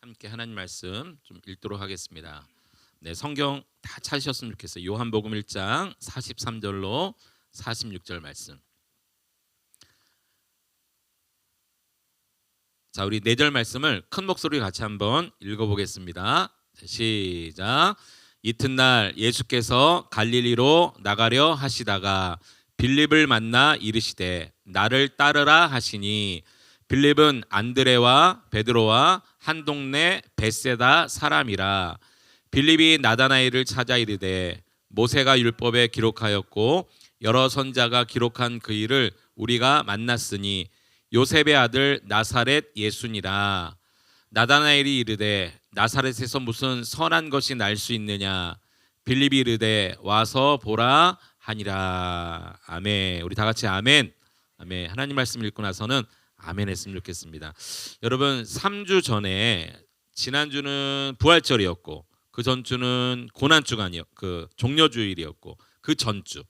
함께 하나님 말씀 좀 읽도록 하겠습니다. 네, 성경 다 찾으셨으면 좋겠어요. 요한복음 1장 43절로 46절 말씀. 자, 우리 4절 말씀을 큰 목소리로 같이 한번 읽어보겠습니다. 시작. 이튿날 예수께서 갈릴리로 나가려 하시다가 빌립을 만나 이르시되 나를 따르라 하시니 빌립은 안드레와 베드로와 한 동네 벳세다 사람이라. 빌립이 나다나엘을 찾아 이르되 모세가 율법에 기록하였고 여러 선자가 기록한 그 일을 우리가 만났으니 요셉의 아들 나사렛 예수니라. 나다나엘이 이르되 나사렛에서 무슨 선한 것이 날 수 있느냐. 빌립이 이르되 와서 보라 하니라. 아멘. 우리 다 같이 아멘. 아멘. 하나님 말씀 읽고 나서는 아멘 했으면 좋겠습니다. 여러분 3주 전에 지난주는 부활절이었고 그 전주는 고난주가 그 종려주일이었고 그 전주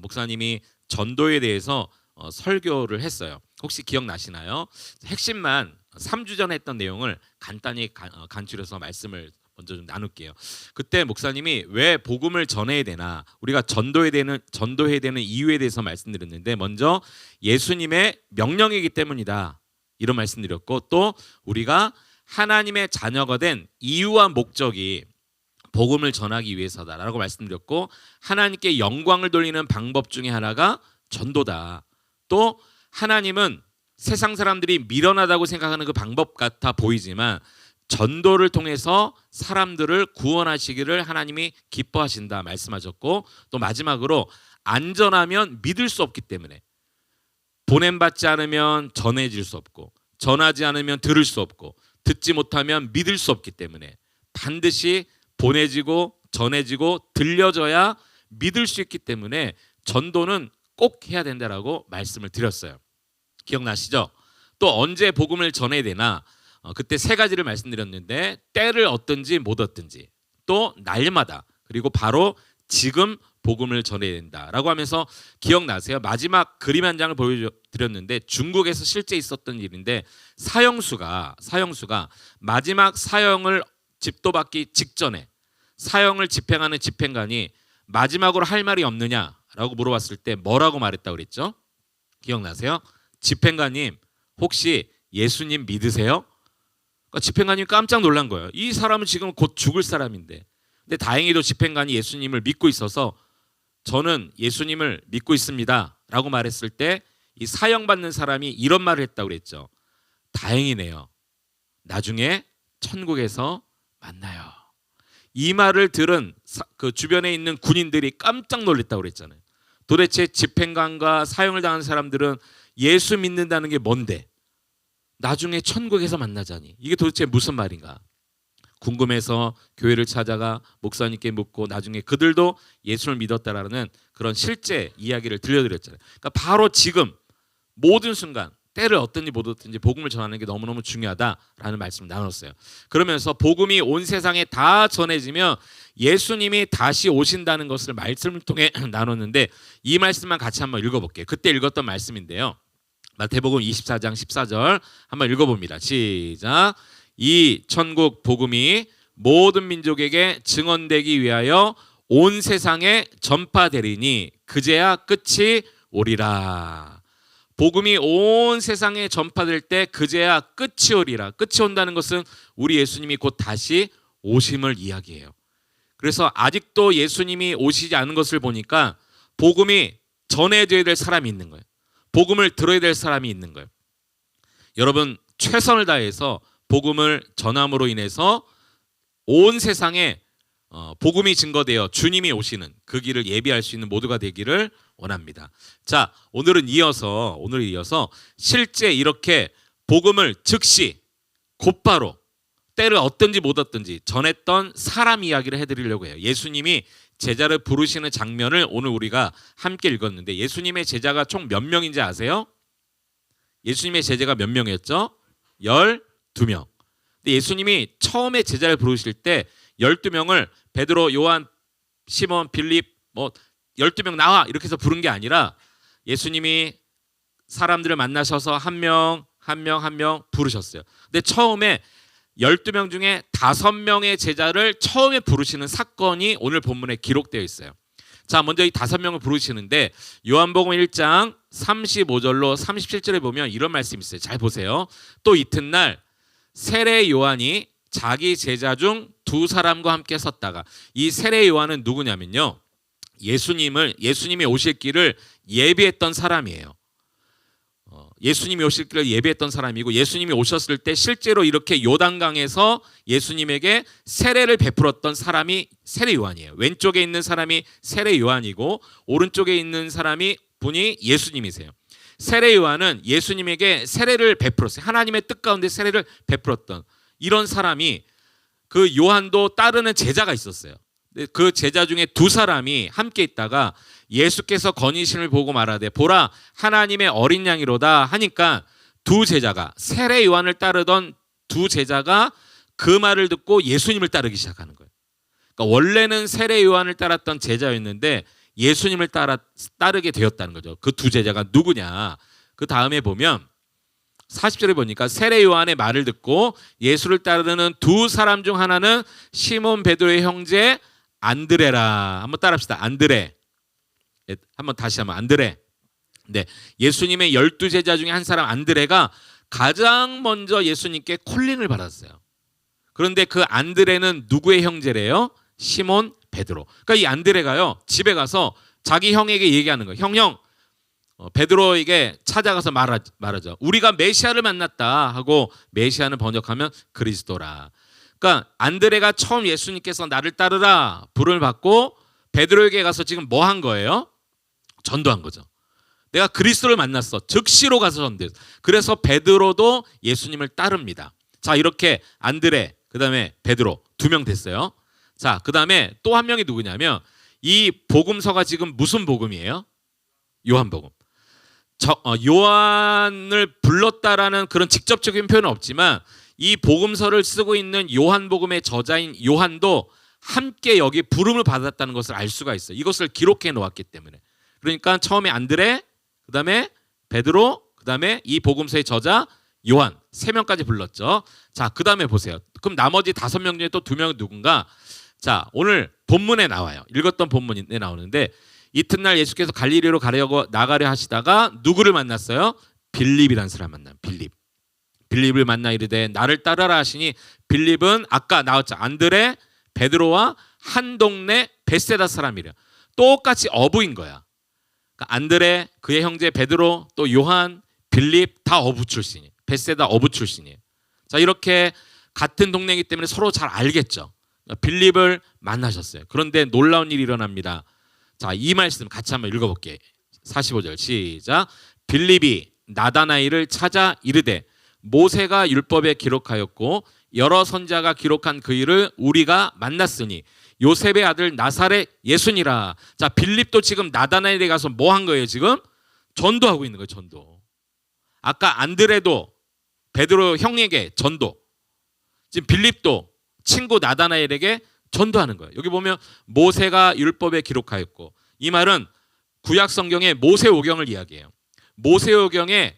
목사님이 전도에 대해서 설교를 했어요. 혹시 기억나시나요? 핵심만 3주 전에 했던 내용을 간단히 간추려서 말씀을 먼저 좀 나눌게요. 그때 목사님이 왜 복음을 전해야 되나, 우리가 전도해야 되는 이유에 대해서 말씀드렸는데, 먼저 예수님의 명령이기 때문이다 이런 말씀드렸고, 또 우리가 하나님의 자녀가 된 이유와 목적이 복음을 전하기 위해서다라고 말씀드렸고, 하나님께 영광을 돌리는 방법 중에 하나가 전도다. 또 하나님은 세상 사람들이 미련하다고 생각하는 그 방법 같아 보이지만 전도를 통해서 사람들을 구원하시기를 하나님이 기뻐하신다 말씀하셨고, 또 마지막으로 안전하면 믿을 수 없기 때문에 보냄받지 않으면 전해질 수 없고, 전하지 않으면 들을 수 없고, 듣지 못하면 믿을 수 없기 때문에 반드시 보내지고 전해지고 들려져야 믿을 수 있기 때문에 전도는 꼭 해야 된다라고 말씀을 드렸어요. 기억나시죠? 또 언제 복음을 전해야 되나? 그때 3가지를 말씀드렸는데, 때를 얻든지 못 얻든지, 또 날마다, 그리고 바로 지금 복음을 전해야 된다라고 하면서, 기억나세요? 마지막 그림 한 장을 보여드렸는데 중국에서 실제 있었던 일인데, 사형수가 마지막 사형을 집도받기 직전에 사형을 집행하는 집행관이 마지막으로 할 말이 없느냐라고 물어봤을 때 뭐라고 말했다고 그랬죠? 기억나세요? 집행관님, 혹시 예수님 믿으세요? 그러니까 집행관이 깜짝 놀란 거예요. 이 사람은 지금 곧 죽을 사람인데. 근데 다행히도 집행관이 예수님을 믿고 있어서 저는 예수님을 믿고 있습니다 라고 말했을 때, 이 사형받는 사람이 이런 말을 했다고 그랬죠. 다행이네요. 나중에 천국에서 만나요. 이 말을 들은 그 주변에 있는 군인들이 깜짝 놀랐다고 그랬잖아요. 도대체 집행관과 사형을 당한 사람들은 예수 믿는다는 게 뭔데 나중에 천국에서 만나자니, 이게 도대체 무슨 말인가 궁금해서 교회를 찾아가 목사님께 묻고, 나중에 그들도 예수를 믿었다라는 그런 실제 이야기를 들려드렸잖아요. 그러니까 바로 지금 모든 순간, 때를 얻든지 못 얻든지 복음을 전하는 게 너무너무 중요하다라는 말씀을 나눴어요. 그러면서 복음이 온 세상에 다 전해지면 예수님이 다시 오신다는 것을 말씀을 통해 나눴는데, 이 말씀만 같이 한번 읽어볼게요. 그때 읽었던 말씀인데요. 마태복음 24장 14절 한번 읽어봅니다. 시작. 이 천국 복음이 모든 민족에게 증언되기 위하여 온 세상에 전파되리니 그제야 끝이 오리라. 복음이 온 세상에 전파될 때 그제야 끝이 오리라. 끝이 온다는 것은 우리 예수님이 곧 다시 오심을 이야기해요. 그래서 아직도 예수님이 오시지 않은 것을 보니까 복음이 전해져야 될 사람이 있는 거예요. 복음을 들어야 될 사람이 있는 거예요. 여러분, 최선을 다해서 복음을 전함으로 인해서 온 세상에 복음이 증거되어 주님이 오시는 그 길을 예비할 수 있는 모두가 되기를 원합니다. 자, 오늘은 이어서 실제 이렇게 복음을 즉시 곧바로 때를 얻든지 못 얻든지 전했던 사람 이야기를 해드리려고 해요. 예수님이 제자를 부르시는 장면을 오늘 우리가 함께 읽었는데, 예수님의 제자가 총 몇 명인지 아세요? 예수님의 제자가 몇 명이었죠? 12명. 근데 예수님이 처음에 제자를 부르실 때 12명을 베드로, 요한, 시몬, 빌립 12명 나와 이렇게 해서 부른 게 아니라, 예수님이 사람들을 만나셔서 한 명 한 명 부르셨어요. 근데 처음에 12명 중에 5명의 제자를 처음에 부르시는 사건이 오늘 본문에 기록되어 있어요. 자, 먼저 이 5명을 부르시는데 요한복음 1장 35절로 37절에 보면 이런 말씀이 있어요. 잘 보세요. 또 이튿날 세례 요한이 자기 제자 중 2사람과 함께 섰다가, 이 세례 요한은 누구냐면요, 예수님이 오실 길을 예비했던 사람이에요. 예수님이 오실 길을 예비했던 사람이고, 예수님이 오셨을 때 실제로 이렇게 요단강에서 예수님에게 세례를 베풀었던 사람이 세례 요한이에요. 왼쪽에 있는 사람이 세례 요한이고 오른쪽에 있는 분이 예수님이세요. 세례 요한은 예수님에게 세례를 베풀었어요. 하나님의 뜻 가운데 세례를 베풀었던 이런 사람이, 그 요한도 따르는 제자가 있었어요. 그 제자 중에 2사람이 함께 있다가 예수께서 건의심을 보고 말하되 보라 하나님의 어린 양이로다 하니까, 2제자가, 세례 요한을 따르던 2제자가 그 말을 듣고 예수님을 따르기 시작하는 거예요. 그러니까 원래는 세례 요한을 따랐던 제자였는데 예수님을 따르게 되었다는 거죠. 그 2제자가 누구냐? 그 다음에 보면 40절에 보니까 세례 요한의 말을 듣고 예수를 따르는 2사람 중 하나는 시몬 베드로의 형제 안드레라. 한번 따라합시다. 안드레. 다시 한번 안드레. 네, 예수님의 12제자 중에 한 사람 안드레가 가장 먼저 예수님께 콜링을 받았어요. 그런데 그 안드레는 누구의 형제래요? 시몬 베드로. 그러니까 이 안드레가요, 집에 가서 자기 형에게 얘기하는 거예요. 형, 베드로에게 찾아가서 말하죠. 우리가 메시아를 만났다 하고, 메시아는 번역하면 그리스도라. 그러니까 안드레가 처음 예수님께서 나를 따르라 부름을 받고 베드로에게 가서 지금 뭐 한 거예요? 전도한 거죠. 내가 그리스도를 만났어. 즉시로 가서 전도했어. 그래서 베드로도 예수님을 따릅니다. 자, 이렇게 안드레, 그 다음에 베드로 2명 됐어요. 자, 그 다음에 또 한 명이 누구냐면, 이 복음서가 지금 무슨 복음이에요? 요한복음. 요한을 불렀다라는 그런 직접적인 표현은 없지만 이 복음서를 쓰고 있는 요한복음의 저자인 요한도 함께 여기 부름을 받았다는 것을 알 수가 있어요. 이것을 기록해 놓았기 때문에. 그러니까 처음에 안드레, 그 다음에 베드로, 그 다음에 이 복음서의 저자 요한, 3명까지 불렀죠. 자, 그 다음에 보세요. 그럼 나머지 5명 중에 또 2명은 누군가? 자, 오늘 본문에 나와요. 읽었던 본문에 나오는데, 이튿날 예수께서 갈릴리로 나가려 하시다가 누구를 만났어요? 빌립이라는 사람 만나요. 빌립을 만나 이르되 나를 따르라 하시니, 빌립은 아까 나왔죠. 안드레, 베드로와 한 동네 베세다 사람이래요. 똑같이 어부인 거야. 그러니까 안드레, 그의 형제 베드로, 또 요한, 빌립 다 어부 출신이에요. 베세다 어부 출신이에요. 자, 이렇게 같은 동네이기 때문에 서로 잘 알겠죠. 빌립을 만나셨어요. 그런데 놀라운 일이 일어납니다. 자, 이 말씀 같이 한번 읽어볼게요. 45절 시작. 빌립이 나다나엘을 찾아 이르되 모세가 율법에 기록하였고 여러 선자가 기록한 그 일을 우리가 만났으니 요셉의 아들 나사렛 예수니라. 자, 빌립도 지금 나다나엘에 가서 뭐 한 거예요? 지금 전도하고 있는 거예요. 전도. 아까 안드레도 베드로 형에게 전도, 지금 빌립도 친구 나다나엘에게 전도하는 거예요. 여기 보면 모세가 율법에 기록하였고, 이 말은 구약 성경의 모세오경을 이야기해요. 모세오경에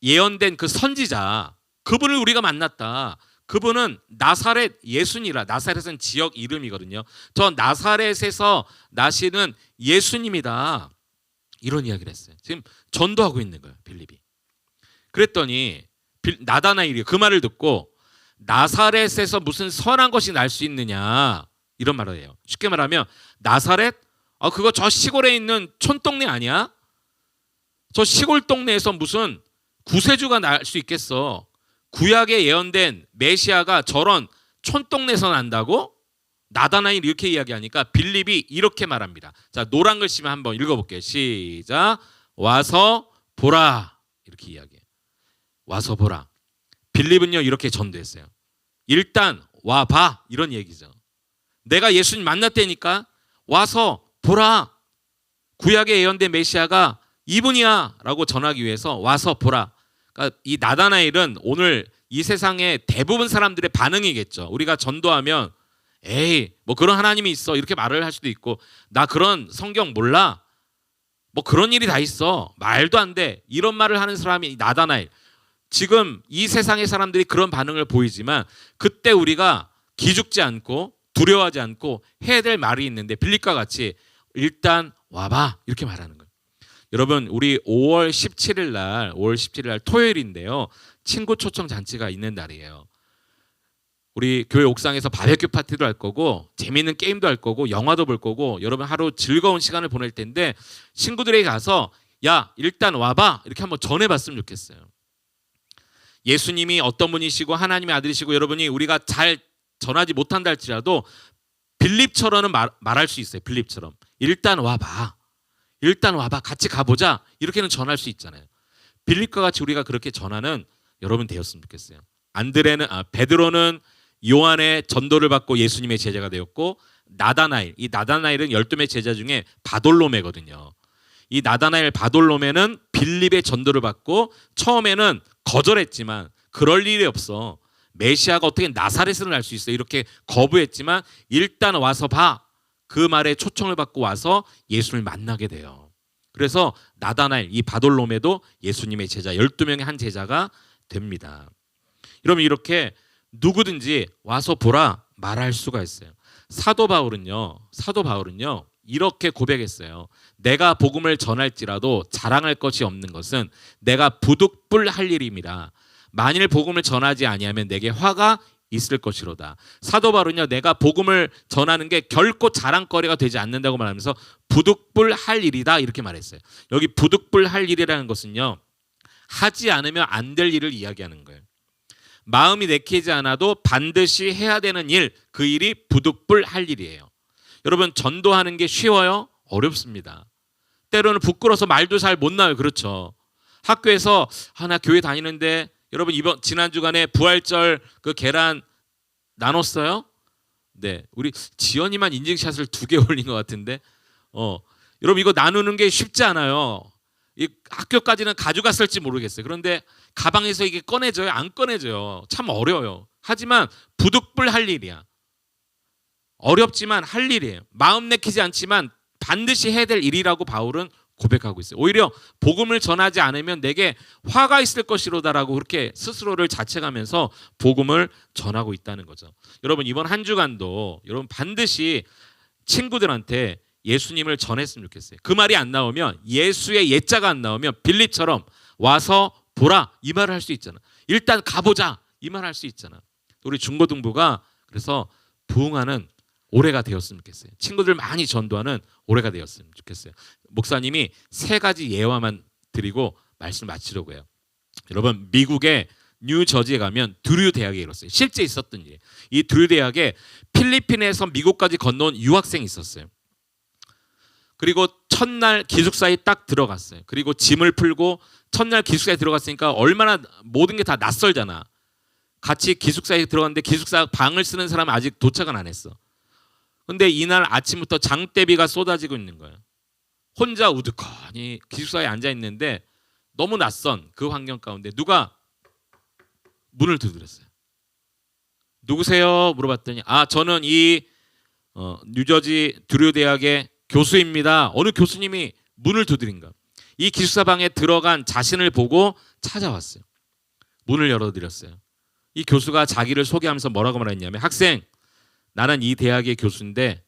예언된 그 선지자, 그분을 우리가 만났다. 그분은 나사렛 예수니라. 나사렛은 지역 이름이거든요. 저 나사렛에서 나시는 예수님이다. 이런 이야기를 했어요. 지금 전도하고 있는 거예요, 빌립이. 그랬더니 나다나엘이 그 말을 듣고 나사렛에서 무슨 선한 것이 날 수 있느냐, 이런 말을 해요. 쉽게 말하면 나사렛? 그거 저 시골에 있는 촌동네 아니야? 저 시골 동네에서 무슨 구세주가 날 수 있겠어? 구약에 예언된 메시아가 저런 촌동네에서 난다고? 나다나엘이 이렇게 이야기하니까 빌립이 이렇게 말합니다. 자, 노란 글씨만 한번 읽어볼게요. 시작. 와서 보라. 이렇게 이야기해요. 와서 보라. 빌립은요 이렇게 전도했어요. 일단 와봐, 이런 얘기죠. 내가 예수님 만났다니까 와서 보라. 구약에 예언된 메시아가 이분이야 라고 전하기 위해서 와서 보라. 그러니까 이 나다나엘은 오늘 이 세상의 대부분 사람들의 반응이겠죠. 우리가 전도하면 에이 뭐 그런 하나님이 있어 이렇게 말을 할 수도 있고, 나 그런 성경 몰라, 뭐 그런 일이 다 있어, 말도 안 돼, 이런 말을 하는 사람이 나다나엘. 지금 이 세상의 사람들이 그런 반응을 보이지만 그때 우리가 기죽지 않고 두려워하지 않고 해야 될 말이 있는데 빌립과 같이 일단 와봐 이렇게 말하는 거예요. 여러분 우리 5월 17일 날 토요일인데요. 친구 초청 잔치가 있는 날이에요. 우리 교회 옥상에서 바베큐 파티도 할 거고 재미있는 게임도 할 거고 영화도 볼 거고 여러분 하루 즐거운 시간을 보낼 텐데 친구들에게 가서 야 일단 와봐 이렇게 한번 전해봤으면 좋겠어요. 예수님이 어떤 분이시고 하나님의 아들이시고 여러분이 우리가 잘 전하지 못한다 할지라도 빌립처럼은 말할 수 있어요. 빌립처럼 일단 와봐. 일단 와봐. 같이 가보자. 이렇게는 전할 수 있잖아요. 빌립과 같이 우리가 그렇게 전하는 여러분 되었으면 좋겠어요. 베드로는 요한의 전도를 받고 예수님의 제자가 되었고 나다나엘, 이 나다나엘은 12명 제자 중에 바돌로메거든요. 이 나다나엘 바돌로메는 빌립의 전도를 받고 처음에는 거절했지만 그럴 일이 없어. 메시아가 어떻게 나사렛을 알 수 있어. 이렇게 거부했지만 일단 와서 봐. 그 말에 초청을 받고 와서 예수님을 만나게 돼요. 그래서 나다나엘, 이 바돌로메도 예수님의 제자 12명의 한 제자가 됩니다. 여러분 이렇게 누구든지 와서 보라 말할 수가 있어요. 사도 바울은요 이렇게 고백했어요. 내가 복음을 전할지라도 자랑할 것이 없는 것은 내가 부득불할 일입니다. 만일 복음을 전하지 아니하면 내게 화가 있을 것이로다. 사도 바울은요 내가 복음을 전하는 게 결코 자랑거리가 되지 않는다고 말하면서 부득불할 일이다 이렇게 말했어요. 여기 부득불할 일이라는 것은요 하지 않으면 안 될 일을 이야기하는 거예요. 마음이 내키지 않아도 반드시 해야 되는 일, 그 일이 부득불할 일이에요. 여러분 전도하는 게 쉬워요? 어렵습니다. 때로는 부끄러워서 말도 잘 못 나와요. 그렇죠. 학교에서 나 교회 다니는데 여러분 지난 주간에 부활절 그 계란 나눴어요? 네, 우리 지연이만 인증샷을 2개 올린 것 같은데, 여러분 이거 나누는 게 쉽지 않아요. 이 학교까지는 가져갔을지 모르겠어요. 그런데 가방에서 이게 꺼내져요? 안 꺼내져요. 참 어려워요. 하지만 부득불할 일이야. 어렵지만 할 일이에요. 마음 내키지 않지만 반드시 해야 될 일이라고 바울은 고백하고 있어요. 오히려 복음을 전하지 않으면 내게 화가 있을 것이로다라고 그렇게 스스로를 자책하면서 복음을 전하고 있다는 거죠. 여러분 이번 한 주간도 여러분 반드시 친구들한테 예수님을 전했으면 좋겠어요. 그 말이 안 나오면 예수의 예자가 안 나오면 빌립처럼 와서 보라 이 말을 할 수 있잖아. 일단 가보자 이 말 할 수 있잖아. 우리 중고등부가 그래서 부흥하는 올해가 되었으면 좋겠어요. 친구들 많이 전도하는 올해가 되었으면 좋겠어요. 목사님이 3가지 예화만 드리고 말씀 마치려고 해요. 여러분 미국의 뉴저지에 가면 드류 대학에 이뤘어요. 실제 있었던 일. 이 드류 대학에 필리핀에서 미국까지 건너온 유학생이 있었어요. 그리고 첫날 기숙사에 딱 들어갔어요. 그리고 짐을 풀고 첫날 기숙사에 들어갔으니까 얼마나 모든 게 다 낯설잖아. 같이 기숙사에 들어갔는데 기숙사 방을 쓰는 사람은 아직 도착은 안 했어. 근데 이날 아침부터 장대비가 쏟아지고 있는 거예요. 혼자 우두커니 기숙사에 앉아 있는데 너무 낯선 그 환경 가운데 누가 문을 두드렸어요. 누구세요? 물어봤더니 저는 이 뉴저지 드류 대학의 교수입니다. 어느 교수님이 문을 두드린가. 이 기숙사 방에 들어간 자신을 보고 찾아왔어요. 문을 열어드렸어요. 이 교수가 자기를 소개하면서 뭐라고 말했냐면 학생 나는 이 대학의 교수인데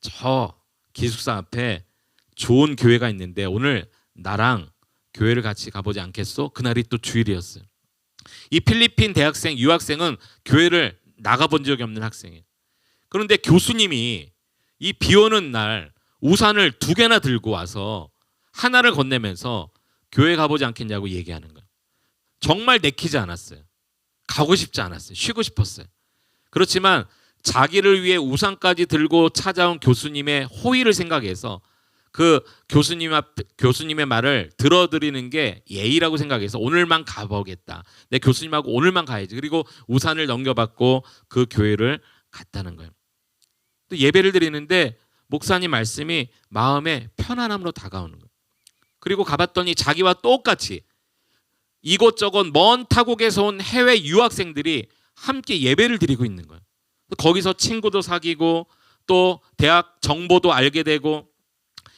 저 기숙사 앞에 좋은 교회가 있는데 오늘 나랑 교회를 같이 가보지 않겠소? 그날이 또 주일이었어요. 이 필리핀 대학생 유학생은 교회를 나가본 적이 없는 학생이에요. 그런데 교수님이 이 비 오는 날 우산을 2개나 들고 와서 하나를 건네면서 교회 가보지 않겠냐고 얘기하는 거예요. 정말 내키지 않았어요. 가고 싶지 않았어요. 쉬고 싶었어요. 그렇지만 자기를 위해 우산까지 들고 찾아온 교수님의 호의를 생각해서 그 교수님의 말을 들어드리는 게 예의라고 생각해서 오늘만 가보겠다. 내 교수님하고 오늘만 가야지. 그리고 우산을 넘겨받고 그 교회를 갔다는 거예요. 또 예배를 드리는데 목사님 말씀이 마음에 편안함으로 다가오는 거예요. 그리고 가봤더니 자기와 똑같이 이곳저곳 먼 타국에서 온 해외 유학생들이 함께 예배를 드리고 있는 거예요. 거기서 친구도 사귀고 또 대학 정보도 알게 되고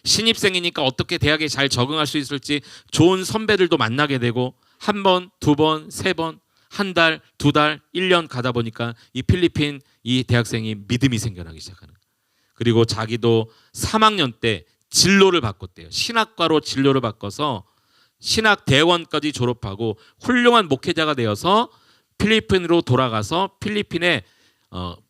신입생이니까 어떻게 대학에 잘 적응할 수 있을지 좋은 선배들도 만나게 되고 한 번, 두 번, 세 번, 한 달, 두 달, 1년 가다 보니까 이 필리핀 이 대학생이 믿음이 생겨나기 시작하는 거예요. 그리고 자기도 3학년 때 진로를 바꿨대요. 신학과로 진로를 바꿔서 신학 대원까지 졸업하고 훌륭한 목회자가 되어서 필리핀으로 돌아가서 필리핀에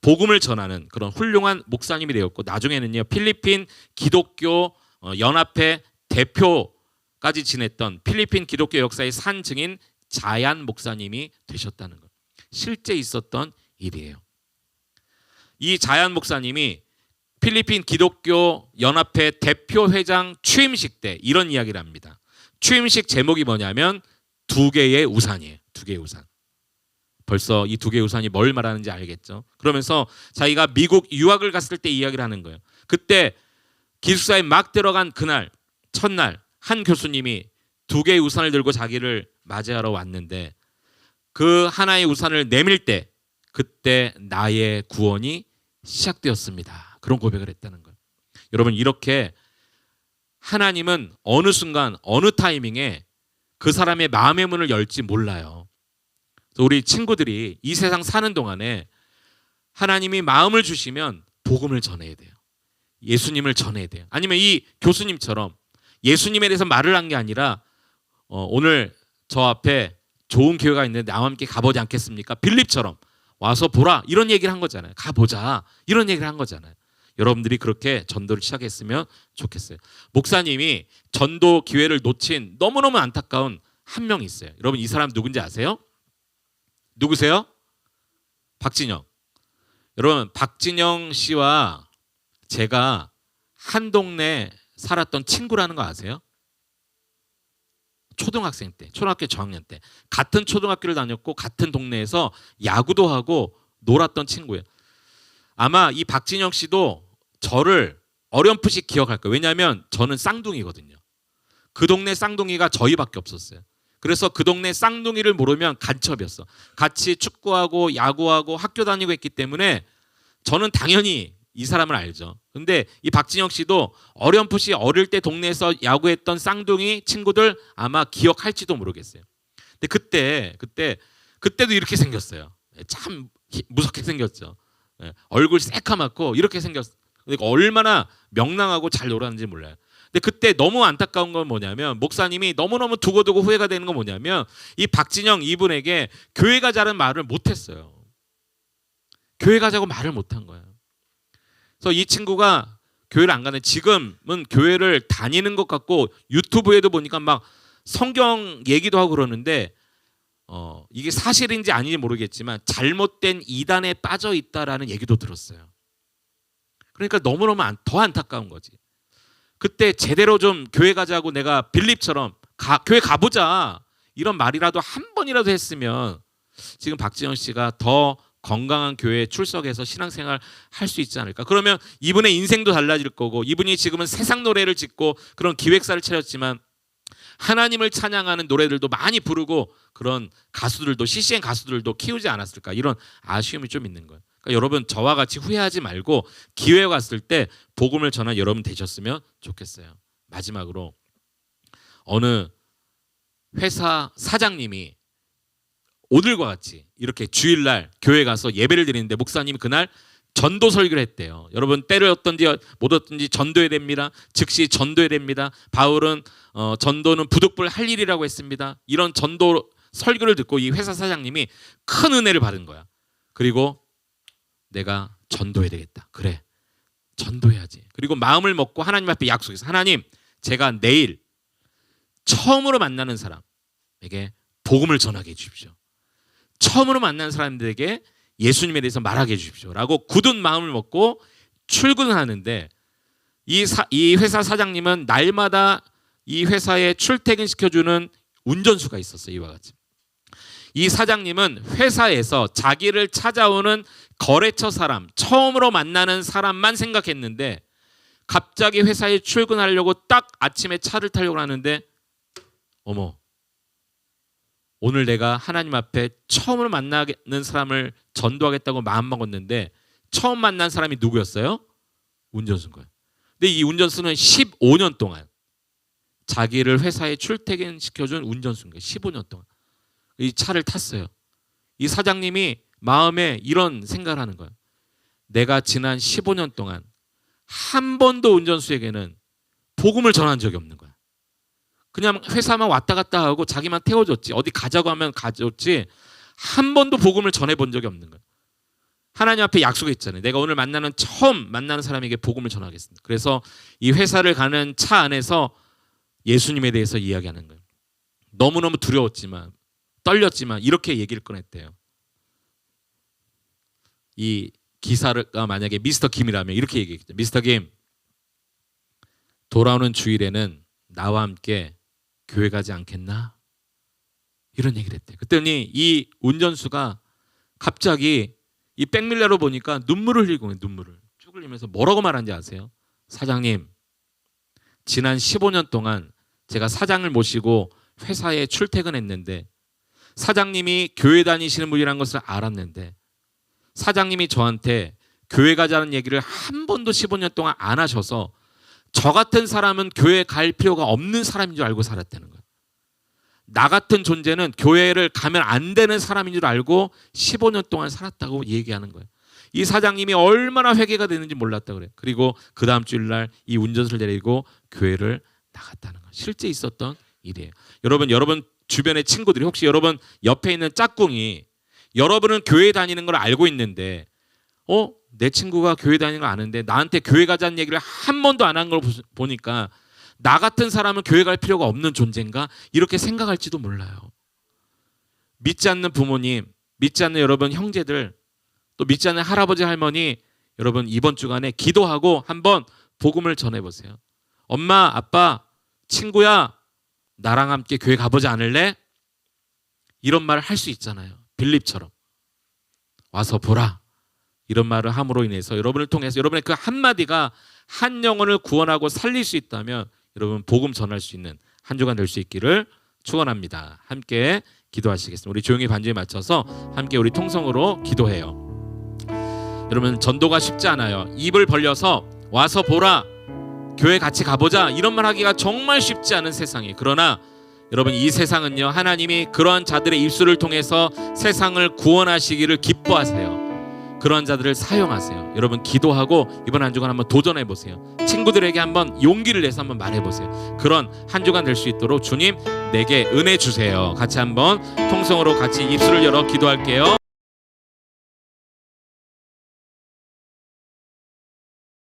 복음을 전하는 그런 훌륭한 목사님이 되었고, 나중에는요 필리핀 기독교 연합회 대표까지 지냈던 필리핀 기독교 역사의 산 증인 자얀 목사님이 되셨다는 것. 실제 있었던 일이에요. 이 자얀 목사님이 필리핀 기독교 연합회 대표 회장 취임식 때 이런 이야기를 합니다. 취임식 제목이 뭐냐면 두 개의 우산이에요. 두 개의 우산. 벌써 이 두 개의 우산이 뭘 말하는지 알겠죠? 그러면서 자기가 미국 유학을 갔을 때 이야기를 하는 거예요. 그때 기숙사에 막 들어간 그날 첫날 한 교수님이 두 개의 우산을 들고 자기를 맞이하러 왔는데 그 하나의 우산을 내밀 때 그때 나의 구원이 시작되었습니다. 그런 고백을 했다는 거예요. 여러분, 이렇게 하나님은 어느 순간 어느 타이밍에 그 사람의 마음의 문을 열지 몰라요. 우리 친구들이 이 세상 사는 동안에 하나님이 마음을 주시면 복음을 전해야 돼요. 예수님을 전해야 돼요. 아니면 이 교수님처럼 예수님에 대해서 말을 한 게 아니라 오늘 저 앞에 좋은 교회가 있는데 나와 함께 가보지 않겠습니까? 빌립처럼 와서 보라 이런 얘기를 한 거잖아요. 가보자 이런 얘기를 한 거잖아요. 여러분들이 그렇게 전도를 시작했으면 좋겠어요. 목사님이 전도 기회를 놓친 너무너무 안타까운 한 명이 있어요. 여러분, 이 사람 누군지 아세요? 누구세요? 박진영. 여러분, 박진영 씨와 제가 한 동네 살았던 친구라는 거 아세요? 초등학생 때, 초등학교 저학년 때 같은 초등학교를 다녔고 같은 동네에서 야구도 하고 놀았던 친구예요. 아마 이 박진영 씨도 저를 어렴풋이 기억할 거예요. 왜냐하면 저는 쌍둥이거든요. 그 동네 쌍둥이가 저희밖에 없었어요. 그래서 그 동네 쌍둥이를 모르면 간첩이었어. 같이 축구하고 야구하고 학교 다니고 했기 때문에 저는 당연히 이 사람을 알죠. 근데 이 박진영 씨도 어렴풋이 어릴 때 동네에서 야구했던 쌍둥이 친구들 아마 기억할지도 모르겠어요. 근데 그때도 이렇게 생겼어요. 참 무섭게 생겼죠. 얼굴 새카맣고 이렇게 생겼어요. 그러니까 얼마나 명랑하고 잘 놀았는지 몰라요. 근데 그때 너무 안타까운 건 뭐냐면 목사님이 너무너무 두고두고 후회가 되는 건 뭐냐면 이 박진영 이분에게 교회 가자는 말을 못했어요. 교회 가자고 말을 못한 거예요. 그래서 이 친구가 교회를 안 가는, 지금은 교회를 다니는 것 같고 유튜브에도 보니까 막 성경 얘기도 하고 그러는데 이게 사실인지 아닌지 모르겠지만 잘못된 이단에 빠져 있다라는 얘기도 들었어요. 그러니까 너무너무 더 안타까운 거지. 그때 제대로 좀 교회 가자고 내가 빌립처럼 교회 가보자 이런 말이라도 한 번이라도 했으면 지금 박지영 씨가 더 건강한 교회에 출석해서 신앙생활 할 수 있지 않을까. 그러면 이분의 인생도 달라질 거고, 이분이 지금은 세상 노래를 짓고 그런 기획사를 차렸지만 하나님을 찬양하는 노래들도 많이 부르고 그런 가수들도, CCM 가수들도 키우지 않았을까, 이런 아쉬움이 좀 있는 거예요. 그러니까 여러분, 저와 같이 후회하지 말고 기회가 왔을 때 복음을 전한 여러분 되셨으면 좋겠어요. 마지막으로 어느 회사 사장님이 오늘과 같이 이렇게 주일날 교회 가서 예배를 드리는데 목사님이 그날 전도 설교를 했대요. 여러분, 때를 얻든지 못 얻든지 전도해야 됩니다. 즉시 전도해야 됩니다. 바울은 전도는 부득불 할 일이라고 했습니다. 이런 전도 설교를 듣고 이 회사 사장님이 큰 은혜를 받은 거야. 그리고 내가 전도해야 되겠다. 그래, 전도해야지. 그리고 마음을 먹고 하나님 앞에 약속했어. 하나님, 제가 내일 처음으로 만나는 사람에게 복음을 전하게 해주십시오. 처음으로 만나는 사람들에게 예수님에 대해서 말하게 해주십시오 라고 굳은 마음을 먹고 출근을 하는데, 이 회사 사장님은 날마다 이 회사에 출퇴근시켜주는 운전수가 있었어요. 이와 같이 이 사장님은 회사에서 자기를 찾아오는 거래처 사람, 처음으로 만나는 사람만 생각했는데 갑자기 회사에 출근하려고 딱 아침에 차를 타려고 하는데, 어머, 오늘 내가 하나님 앞에 처음으로 만나는 사람을 전도하겠다고 마음먹었는데 처음 만난 사람이 누구였어요? 운전수인 거예요. 근데 이 운전수는 15년 동안 자기를 회사에 출퇴근시켜준 운전수인 거예요. 15년 동안. 이 차를 탔어요. 이 사장님이 마음에 이런 생각을 하는 거예요. 내가 지난 15년 동안 한 번도 운전수에게는 복음을 전한 적이 없는 거야. 그냥 회사만 왔다 갔다 하고 자기만 태워줬지, 어디 가자고 하면 가줬지, 한 번도 복음을 전해본 적이 없는 거야. 하나님 앞에 약속했잖아요. 내가 오늘 처음 만나는 사람에게 복음을 전하겠습니다. 그래서 이 회사를 가는 차 안에서 예수님에 대해서 이야기하는 거예요. 너무너무 두려웠지만, 떨렸지만 이렇게 얘기를 꺼냈대요. 이 기사가 만약에 미스터 김이라면 이렇게 얘기했죠. 미스터 김, 돌아오는 주일에는 나와 함께 교회 가지 않겠나? 이런 얘기를 했대요. 그랬더니 이 운전수가 갑자기 이 백밀러로 보니까 눈물을 흘리고, 눈물을 쭉 흘리면서 뭐라고 말하는지 아세요? 사장님, 지난 15년 동안 제가 사장을 모시고 회사에 출퇴근했는데, 사장님이 교회 다니시는 분이라는 것을 알았는데, 사장님이 저한테 교회 가자는 얘기를 한 번도 15년 동안 안 하셔서 저 같은 사람은 교회 갈 필요가 없는 사람인 줄 알고 살았다는 거예요. 나 같은 존재는 교회를 가면 안 되는 사람인 줄 알고 15년 동안 살았다고 얘기하는 거예요. 이 사장님이 얼마나 회개가 되는지 몰랐다 그래요. 그리고 그 다음 주일날 이 운전수를 데리고 교회를 나갔다는 거예요. 실제 있었던 일이에요. 여러분 주변의 친구들이, 혹시 여러분 옆에 있는 짝꿍이 여러분은 교회 다니는 걸 알고 있는데, 내 친구가 교회 다니는 걸 아는데 나한테 교회 가자는 얘기를 한 번도 안 한 걸 보니까 나 같은 사람은 교회 갈 필요가 없는 존재인가? 이렇게 생각할지도 몰라요. 믿지 않는 부모님, 믿지 않는 여러분 형제들, 또 믿지 않는 할아버지 할머니, 여러분 이번 주간에 기도하고 한번 복음을 전해보세요. 엄마, 아빠, 친구야, 나랑 함께 교회 가보지 않을래? 이런 말을 할 수 있잖아요. 빌립처럼. 와서 보라. 이런 말을 함으로 인해서 여러분을 통해서 여러분의 그 한마디가 한 영혼을 구원하고 살릴 수 있다면 여러분 복음 전할 수 있는 한 주간 될 수 있기를 축원합니다. 함께 기도하시겠습니다. 우리 조용히 반주에 맞춰서 함께 우리 통성으로 기도해요. 여러분 전도가 쉽지 않아요. 입을 벌려서 와서 보라, 교회 같이 가보자, 이런 말 하기가 정말 쉽지 않은 세상이에요. 그러나 여러분 이 세상은요, 하나님이 그러한 자들의 입술을 통해서 세상을 구원하시기를 기뻐하세요. 그런 자들을 사용하세요. 여러분 기도하고 이번 한 주간 한번 도전해 보세요. 친구들에게 한번 용기를 내서 한번 말해 보세요. 그런 한 주간 될 수 있도록 주님 내게 은혜 주세요. 같이 한번 통성으로 같이 입술을 열어 기도할게요.